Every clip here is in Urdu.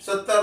70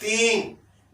3,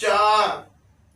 4,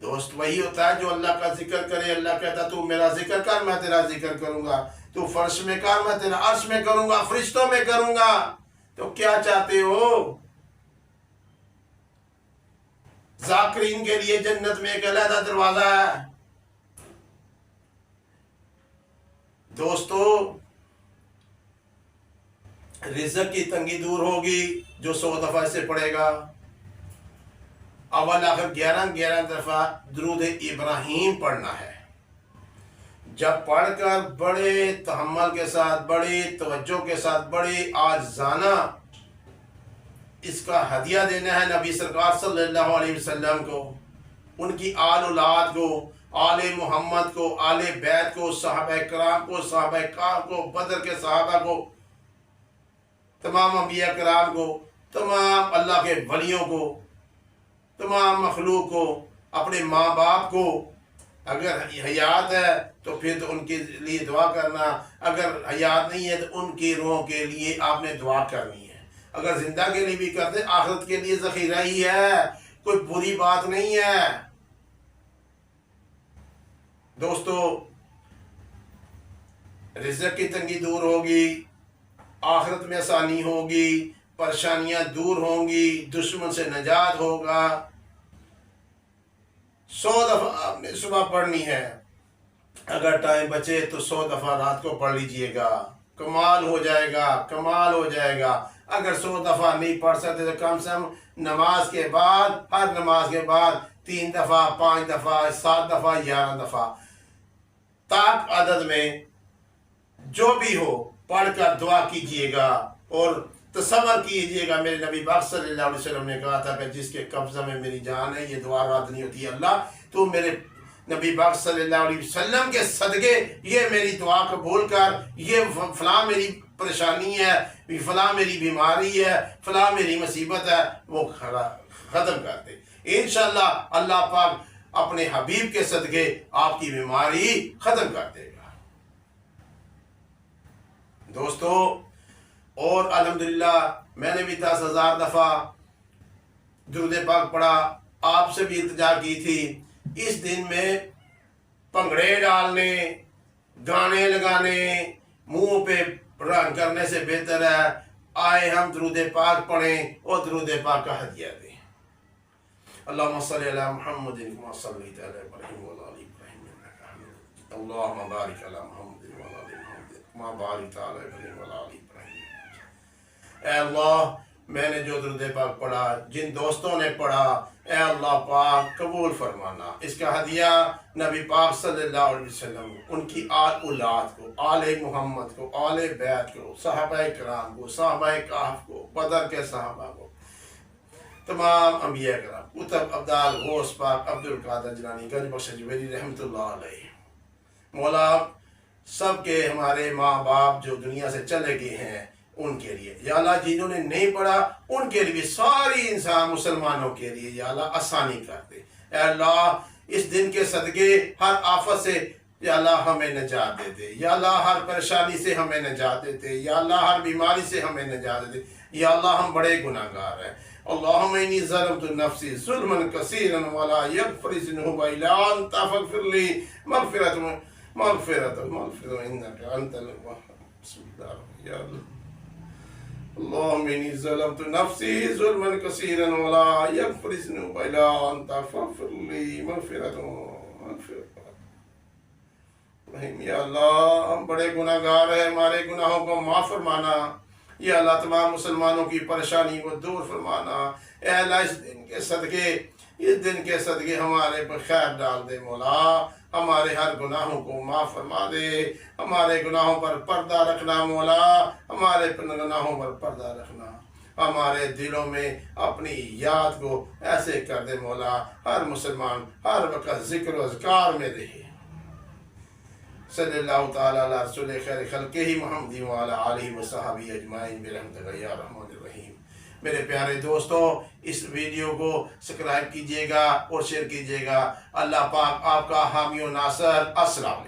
دوست وہی ہوتا ہے جو اللہ کا ذکر کرے. اللہ کہتا ہے تو میرا ذکر کر میں تیرا ذکر کروں گا, تو فرش میں کر میں تیرا عرش میں کروں گا, فرشتوں میں کروں گا. تو کیا چاہتے ہو؟ ذاکرین کے لیے جنت میں ایک علیحدہ دروازہ ہے. دوستو رزق کی تنگی دور ہوگی جو 100 دفعہ اسے پڑھے گا. اول آخر 11 دفعہ درود ابراہیم پڑھنا ہے. جب پڑھ کر بڑے تحمل کے ساتھ, بڑی توجہ کے ساتھ, بڑی عاجزانہ اس کا ہدیہ دینا ہے نبی سرکار صلی اللہ علیہ وسلم کو, ان کی آل اولاد کو, آل محمد کو, آل بیت کو, صحابہ کرام کو, صحابہ کہف کو, بدر کے صحابہ کو, تمام انبیاء کرام کو, تمام اللہ کے ولیوں کو, تمام مخلوق کو, اپنے ماں باپ کو. اگر حیات ہے تو پھر تو ان کے لیے دعا کرنا, اگر حیات نہیں ہے تو ان کی روحوں کے لیے آپ نے دعا کرنی ہے. اگر زندہ کے لیے بھی کرتے آخرت کے لیے ذخیرہ ہی ہے, کوئی بری بات نہیں ہے. دوستو رزق کی تنگی دور ہوگی, آخرت میں آسانی ہوگی, پریشانیاں دور ہوں گی, دشمن سے نجات ہوگا. 100 دفعہ آپ نے صبح پڑھنی ہے, اگر ٹائم بچے تو 100 دفعہ رات کو پڑھ لیجئے گا, کمال ہو جائے گا, کمال ہو جائے گا. اگر 100 دفعہ نہیں پڑھ سکتے تو کم سے کم نماز کے بعد, ہر نماز کے بعد 3 دفعہ, 5 دفعہ, 7 دفعہ, 11 دفعہ تاک عدد میں جو بھی ہو پڑھ کر دعا کیجئے گا. اور تصور کیجئے گا, میرے نبی پاک صلی اللہ علیہ وسلم نے کہا تھا کہ جس کے قبضہ میں میری جان ہے یہ دعا رد نہیں ہوتی. اللہ تو میرے نبی پاک صلی اللہ علیہ وسلم کے صدقے یہ میری دعا قبول کر, یہ فلاں میری پریشانی ہے, فلاں میری بیماری ہے, فلاں میری مصیبت ہے, وہ ختم کر دے. انشاءاللہ اللہ پاک اپنے حبیب کے صدقے آپ کی بیماری ختم کر دے گا. دوستو اور الحمدللہ میں نے بھی 10,000 دفعہ درود پاک پڑھا, آپ سے بھی التجا کی تھی. اس دن میں پنگڑے ڈالنے, گانے لگانے, منہ پہ رنگ کرنے سے بہتر ہے آئے ہم درود پاک پڑھیں اور درود پاک کا ہدیہ دیں. اللہم صلی علی محمد کما صلیت علی ابراہیم وعلی آل ابراہیم انک حمید مجید. اللہم بارک علی محمد وعلی آل محمد کما بارکت علی ابراہیم وعلی آل ابراہیم. اے اللہ میں نے جو درود پاک پڑھا, جن دوستوں نے پڑھا, اے اللہ پاک قبول فرمانا. اس کا ہدیہ نبی پاک صلی اللہ علیہ وسلم, ان کی آل اولاد کو, آل محمد کو, آل بیت کو, صحابہ کرام کو, صحابہ کہف کو, بدر کے صحابہ کو, تمام انبیاء کرام, قطب ابدال غوث پاک عبد القادر جیلانی گنج بخش جویری رحمۃ اللہ علیہ. مولا سب کے ہمارے ماں باپ جو دنیا سے چلے گئے ہیں ان کے لیے, یا اللہ جنہوں نے نہیں پڑھا ان کے لیے, ساری انسان مسلمانوں کے لیے یا اللہ آسانی کر دے. اے اللہ اس دن کے صدقے ہر آفت سے یا اللہ ہمیں نجات دے دے, یا اللہ ہر پریشانی سے ہمیں نجات دے دے, یا اللہ ہر بیماری سے ہمیں نجات دے دے. یا اللہ ہم بڑے گناہگار ہیں. اللہم انی ظلمت نفسی ظلما کثیرا ولا یغفر الذنوب الا انت فاغفر لی مغفرۃ انک انت الوہاب. بسم اللہ یا اللہ. اللہم انی ظلمت نفسی ظلما کثیرا ولا یغفر الذنوب الا انت فاغفر لی مغفرۃ. یا اللہ ہم بڑے گناہگار ہیں, ہمارے گناہوں کو معاف فرمانا. یا اللہ تمام مسلمانوں کی پریشانی کو دور فرمانا. اے اللہ اس دن کے صدقے ہمارے پر خیر ڈال دے. مولا ہمارے ہر گناہوں کو معاف فرما دے, ہمارے گناہوں پر پردہ رکھنا. مولا ہمارے گناہوں پر پردہ رکھنا, ہمارے دلوں میں اپنی یاد کو ایسے کر دے. مولا ہر مسلمان ہر وقت ذکر و اذکار میں رہے. صلی اللہ تعالیٰ علی رسول خیر خلقہ محمد وعلی آلہ وصحبہ اجمعین برحمتک یا رحمن الرحیم. میرے پیارے دوستو اس ویڈیو کو سبسکرائب کیجئے گا اور شیئر کیجئے گا. اللہ پاک آپ کا حامی و ناصر. السلام علیکم.